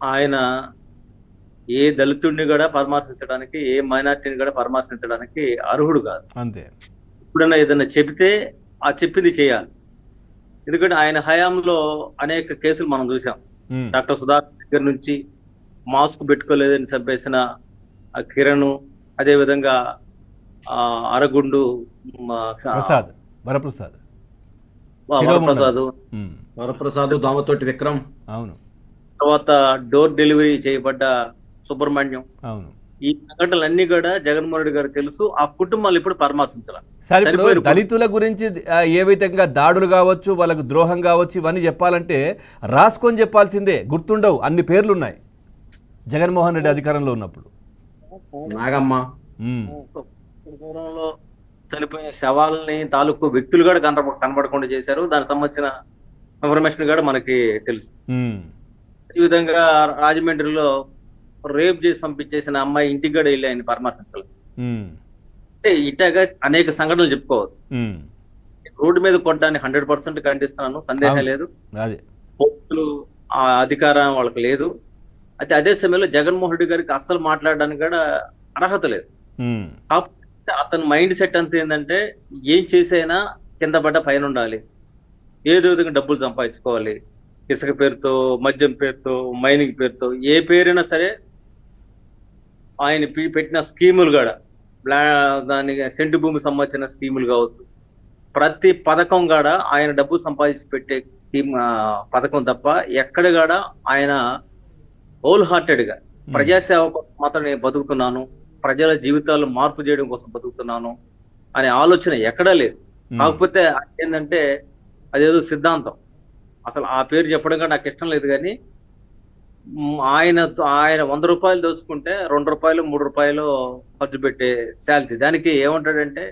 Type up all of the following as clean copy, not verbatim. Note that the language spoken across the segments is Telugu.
ఆయన ఏ దళితుడిని కూడా పరామర్శించడానికి, ఏ మైనార్టీని కూడా పరామర్శించడానికి అర్హుడు కాదు. అంతే. ఎప్పుడైనా ఏదైనా చెబితే ఆ చెప్పింది చేయాలి. ఎందుకంటే ఆయన హయాంలో అనేక కేసులు మనం చూసాం. ఉమ్, డాక్టర్ సుధాకర్ దగ్గర నుంచి మాస్క్ పెట్టుకోలేదని చంపేసిన ఆ కిరణ్, అదే విధంగా అరగుండు ప్రసాద్, వరప్రసాద్, శిరోముండనం. వరప్రసాద్, ఉమ్, వరప్రసాద్, దామతోటి విక్రమ్. అవును, తర్వాత డోర్ డెలివరీ చేయబడ్డ సుబ్రహ్మణ్యం. అవును. ఈ సంఘటనలన్నీ కూడా జగన్మోహన్ రెడ్డి గారు తెలుసు. ఆ కుటుంబాలు ఇప్పుడు పరామర్శించాలి. సరే, ఇప్పుడు చనిపోయిన దళితుల గురించి ఏ విధంగా దాడులు కావచ్చు, వాళ్ళకు ద్రోహం కావచ్చు, ఇవన్నీ చెప్పాలంటే రాసుకొని చెప్పాల్సిందే. గుర్తుండవు, అన్ని పేర్లు ఉన్నాయి జగన్మోహన్ రెడ్డి అధికారంలో ఉన్నప్పుడు. నాగమ్మ. ఉమ్, పూర్వంలో చనిపోయిన శవాలని తాలూకు వ్యక్తులు కూడా కనబడకుండా చేశారు. దానికి సంబంధించిన ఇన్ఫర్మేషన్ కూడా మనకి తెలుసు. ఉమ్, ఈ విధంగా రాజమండ్రిలో రేప్ చేసి పంపించేసిన అమ్మాయి ఇంటికి కూడా వెళ్ళి ఆయన పరామర్శించాలి. ఉమ్, అంటే ఇటాగా అనేక సంఘటనలు చెప్పుకోవచ్చు. ఉమ్, రోడ్డు మీద కొట్టడానికి 100% ఖండిస్తున్నాను, సందేహం అవును. లేదు. అదే. పోలీసులు ఆ అధికారం వాళ్ళకి లేదు. అయితే అదే సమయంలో జగన్మోహన్ రెడ్డి గారికి అస్సలు మాట్లాడడానికి కూడా అర్హత లేదు. ఉమ్, కాకపోతే అతని మైండ్ సెట్ అంతా ఏంటంటే ఏం చేసైనా కింద పడ్డ పైన ఉండాలి, ఏదో విధంగా డబ్బులు సంపాదించుకోవాలి. ఇసుక పేరుతో, మద్యం పేరుతో, మైనింగ్ పేరుతో, ఏ పేరైనా సరే ఆయన పెట్టిన స్కీములు కూడా దానికి సెంటు భూమి సంబంధించిన స్కీములు కావచ్చు, ప్రతి పథకం కూడా ఆయన డబ్బు సంపాదించి పెట్టే స్కీమ్ పథకం తప్ప ఎక్కడ కూడా ఆయన హోల్ హార్టెడ్ గా ప్రజాసేవ కోసం మాత్రం నేను బతుకుతున్నాను, ప్రజల జీవితాలు మార్పు చేయడం కోసం బతుకుతున్నాను అనే ఆలోచన ఎక్కడా లేదు. కాకపోతే ఏంటంటే అదేదో సిద్ధాంతం. అసలు ఆ పేరు చెప్పడం కూడా నాకు ఇష్టం లేదు. కానీ ఆయన 100 రూపాయలు దోచుకుంటే 2 రూపాయలు 3 రూపాయలు ఖర్చు పెట్టే శాలరీ. దానికి ఏమంటాడంటే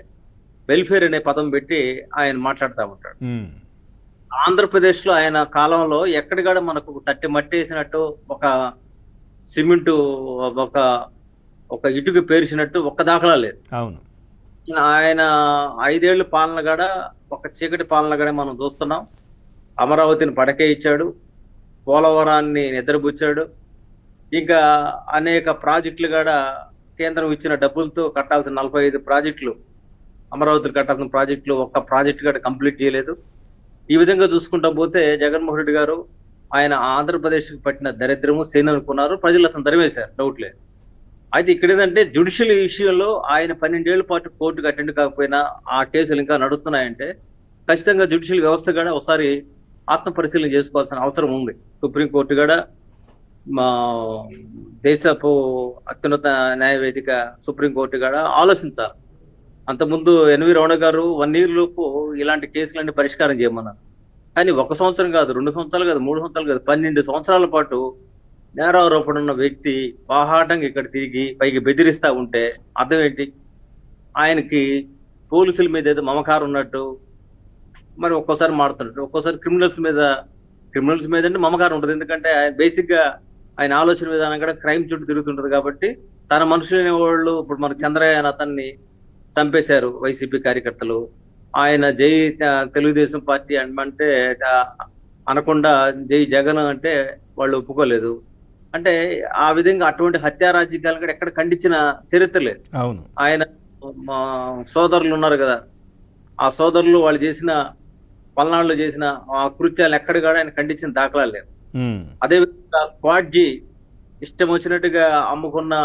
వెల్ఫేర్ అనే పదం పెట్టి ఆయన మాట్లాడుతూ ఉంటాడు. ఉమ్, ఆంధ్రప్రదేశ్ లో ఆయన కాలంలో ఎక్కడికాడ మనకు తట్టి మట్టి వేసినట్టు, ఒక సిమెంటు, ఒక ఒక ఇటుక పేర్చినట్టు ఒక్క దాఖలా లేదు. అవును. ఆయన 5 ఏళ్ల పాలన కాడ ఒక చీకటి పాలన కాడ మనం చూస్తున్నాం. అమరావతిని పడకే ఇచ్చాడు, పోలవరాన్ని నిద్రపుచ్చాడు, ఇంకా అనేక ప్రాజెక్టులు కూడా కేంద్రం ఇచ్చిన డబ్బులతో కట్టాల్సిన 45 ప్రాజెక్టులు, అమరావతిని కట్టాల్సిన ప్రాజెక్టులు ఒక్క ప్రాజెక్టు కూడా కంప్లీట్ చేయలేదు. ఈ విధంగా చూసుకుంటా పోతే జగన్మోహన్ రెడ్డి గారు ఆయన ఆంధ్రప్రదేశ్కి పట్టిన దరిద్రము సేన అనుకున్నారు. ప్రజలు అతను తరివేశారు, డౌట్ లేదు. అయితే ఇక్కడ ఏంటంటే జ్యుడిషియల్ విషయంలో ఆయన 12 ఏళ్ల పాటు కోర్టుకు అటెండ్ కాకపోయినా ఆ కేసులు ఇంకా నడుస్తున్నాయంటే ఖచ్చితంగా జ్యుడిషియల్ వ్యవస్థ కూడా ఒకసారి ఆత్మ పరిశీలన చేసుకోవాల్సిన అవసరం ఉంది. సుప్రీంకోర్టు కూడా మా దేశపు అత్యున్నత న్యాయవేదిక సుప్రీంకోర్టు కూడా ఆలోచించాలి. అంతకుముందు ఎన్వి రమణ గారు 1 year లోపు ఇలాంటి కేసులన్నీ పరిష్కారం చేయమన్నారు. కానీ 1 సంవత్సరం కాదు, 2 సంవత్సరాలు కాదు, 3 సంవత్సరాలు కాదు, 12 సంవత్సరాల పాటు నేరారోపణ ఉన్న వ్యక్తి బాహాటంగా ఇక్కడ తిరిగి పైకి బెదిరిస్తా ఉంటే అర్థం ఏంటి? ఆయనకి పోలీసుల మీద ఏదో మమకారం ఉన్నట్టు, మరి ఒక్కోసారి మారుతున్నట్టు, ఒక్కోసారి క్రిమినల్స్ మీద అంటే మమకారం ఉంటుంది. ఎందుకంటే ఆయన బేసిక్ గా ఆయన ఆలోచన విధానం కూడా క్రైమ్ చుట్టూ తిరుగుతుంటది. కాబట్టి తన మనుషులైన వాళ్ళు, ఇప్పుడు మనకు చంద్రయాన్ అతన్ని చంపేశారు వైసీపీ కార్యకర్తలు. ఆయన జై తెలుగుదేశం పార్టీ అంటే అనకుండా జై జగన్ అంటే వాళ్ళు ఒప్పుకోలేదు. అంటే ఆ విధంగా అటువంటి హత్యా రాజకీయాలు కూడా ఎక్కడ ఖండించిన చరిత్ర లేదు. అవును. ఆయన సోదరులు ఉన్నారు కదా, ఆ సోదరులు వాళ్ళు చేసిన పల్నాడులో చేసిన ఆ కృత్యాలు ఎక్కడ కూడా ఆయన ఖండించిన దాఖలాలు లేవు. అదేవిధంగా క్వాడ్జీ ఇష్టం వచ్చినట్టుగా అమ్ముకున్న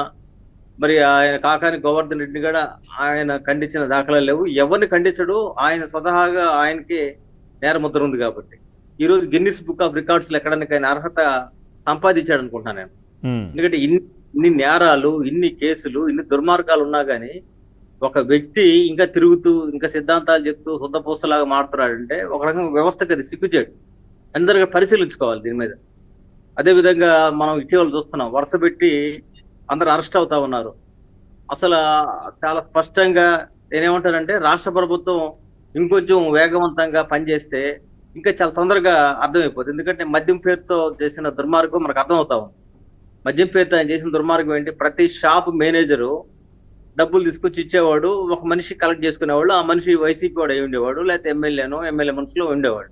మరి ఆయన కాకాని గోవర్ధన్ రెడ్డిని కూడా ఆయన ఖండించిన దాఖలాలు లేవు. ఎవరిని ఖండించడు, ఆయన స్వతహాగా ఆయనకి నేరముద్ర ఉంది. కాబట్టి ఈ రోజు గిన్నిస్ బుక్ ఆఫ్ రికార్డ్స్ లో ఎక్కడానికి ఆయన అర్హత సంపాదించాడు అనుకుంటున్నాను నేను. ఎందుకంటే ఇన్ని నేరాలు, ఇన్ని కేసులు, ఇన్ని దుర్మార్గాలు ఉన్నా గానీ ఒక వ్యక్తి ఇంకా తిరుగుతూ, ఇంకా సిద్ధాంతాలు చెప్తూ శుద్ధపూసలాగా మారుతున్నాడంటే ఒక రకంగా వ్యవస్థకి అది సిగ్గుచేటు. అందరికీ పరిశీలించుకోవాలి దీని మీద. అదే విధంగా మనం ఇటీవల చూస్తున్నాం, వరుస పెట్టి అందరు అరెస్ట్ అవుతా ఉన్నారు. అసలు చాలా స్పష్టంగా నేనేమంటానంటే రాష్ట్ర ప్రభుత్వం ఇంకొంచెం వేగవంతంగా పనిచేస్తే ఇంకా చాలా తొందరగా అర్థమైపోతుంది. ఎందుకంటే మద్యం పేరుతో చేసిన దుర్మార్గం మనకు అర్థమవుతా ఉంది. మద్యం పేరుతో ఆయన చేసిన దుర్మార్గం ఏంటి? ప్రతి షాప్ మేనేజరు డబ్బులు తీసుకొచ్చి ఇచ్చేవాడు, ఒక మనిషి కలెక్ట్ చేసుకునేవాడు. ఆ మనిషి వైసీపీ వాడు అయి ఉండేవాడు, లేకపోతే ఎమ్మెల్యే మనుషులు ఉండేవాడు.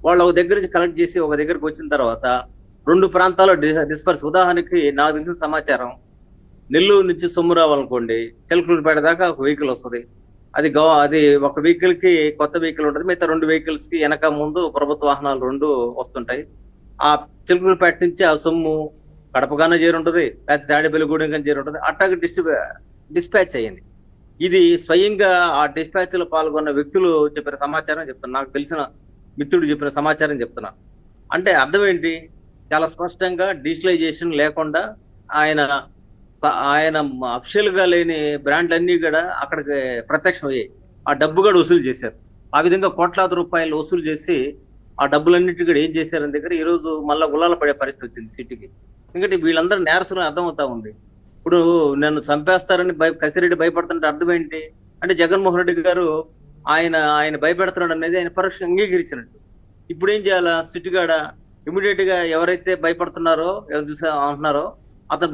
వాళ్ళు ఒక దగ్గర నుంచి కలెక్ట్ చేసి ఒక దగ్గరకు వచ్చిన తర్వాత 2 ప్రాంతాల్లో డిస్పర్స్. ఉదాహరణకి నాకు తెలిసిన సమాచారం, నెల్లూరు నుంచి సొమ్ము రావాలనుకోండి, చిలకలూరుపేట దాకా ఒక వెహికల్ వస్తుంది. అది ఒక వెహికల్ కి కొత్త వెహికల్ ఉంటుంది, మిగతా 2 వెహికల్స్ కి వెనక ముందు ప్రభుత్వ వాహనాలు 2 వస్తుంటాయి. ఆ చిలకలూరుపేట నుంచి ఆ సొమ్ము కడపగానే చేరుంటది, లేకపోతే తాడేపల్లిగూడెం కానీ చేరుంటది. అట్టాగా డిస్పాచ్ అయ్యింది. ఇది స్వయంగా ఆ డిస్పాచ్ లో పాల్గొన్న వ్యక్తులు చెప్పిన సమాచారం చెప్తున్నా, నాకు తెలిసిన మిత్రుడు చెప్పిన సమాచారం చెప్తున్నా. అంటే అర్థం ఏంటి? చాలా స్పష్టంగా డిజిటలైజేషన్ లేకుండా ఆయన ఆయన అఫిషియల్ గా లేని బ్రాండ్లన్నీ కూడా అక్కడికి ప్రత్యక్షం అయ్యాయి. ఆ డబ్బు కూడా వసూలు చేశారు. ఆ విధంగా కోట్లాది రూపాయలు వసూలు చేసి ఆ డబ్బులన్నిటి కూడా ఏం చేశారని దగ్గర ఈ రోజు మళ్ళా గుల్లాల పడే పరిస్థితి వచ్చింది సిటీకి. ఎందుకంటే వీళ్ళందరూ నేరస్తులు అర్థమవుతా ఉంది. ఇప్పుడు నన్ను చంపేస్తారని కసిరెడ్డి భయపడుతుంటే అర్థం ఏంటి? అంటే జగన్మోహన్ రెడ్డి గారు ఆయన భయపెడుతున్నాడు అనేది ఆయన పరోక్షంగా అంగీకరించినట్టు. ఇప్పుడు ఏం చేయాలా? సిట్టుగాడ ఇమీడియట్ గా ఎవరైతే భయపడుతున్నారో అంటున్నారో అతను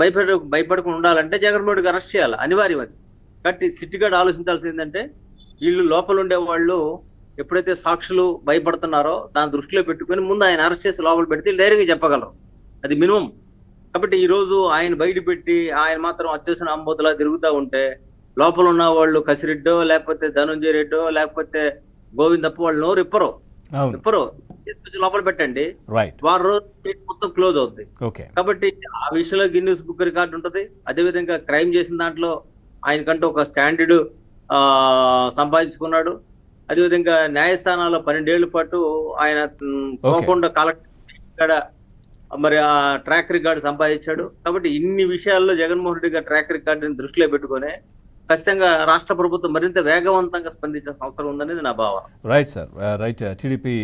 భయపడకుండా ఉండాలంటే జగన్మోహన్ రెడ్డి అరెస్ట్ చేయాలి, అనివార్యం అది. కాబట్టి సిట్టుగాడ ఆలోచించాల్సింది ఏంటంటే, వీళ్ళు లోపల ఉండే వాళ్ళు ఎప్పుడైతే సాక్షులు భయపడుతున్నారో దాన్ని దృష్టిలో పెట్టుకుని ముందు ఆయన అరెస్ట్ చేసి లోపల పెడితే వీళ్ళు ధైర్యంగా చెప్పగలరు. అది మినిమం. కాబట్టి ఈ రోజు ఆయన బయట పెట్టి ఆయన మాత్రం వచ్చేసిన అంబోతులా తిరుగుతూ ఉంటే లోపల ఉన్న వాళ్ళు కసిరెడ్డో లేకపోతే ధనుంజయ రెడ్డో లేకపోతే గోవిందప్ప వాళ్ళు నోరు ఇప్పరు. తీసుకొచ్చి లోపల పెట్టండి, రైట్, వారం రోజులు మొత్తం క్లోజ్ అవుతుంది. ఓకే. కాబట్టి ఆ విషయంలో గిన్నెస్ బుక్ రికార్డు ఉంటుంది. అదేవిధంగా క్రైమ్ చేసిన దాంట్లో ఆయనకంటూ ఒక స్టాండర్డ్ సంపాదించుకున్నాడు. అదేవిధంగా న్యాయస్థానాల్లో 12 ఏళ్ల పాటు ఆయన పోకుండా కలెక్టర్ మరి ఆ ట్రాక్ రికార్డు సంపాదించాడు. కాబట్టి ఇన్ని విషయాల్లో జగన్మోహన్ రెడ్డి గారి ట్రాక్ రికార్డుని దృష్టిలో పెట్టుకుని ఖచ్చితంగా రాష్ట్ర ప్రభుత్వం మరింత వేగవంతంగా స్పందించాల్సిన అవసరం ఉందనేది నా భావన. Right sir, right. టీడీపీ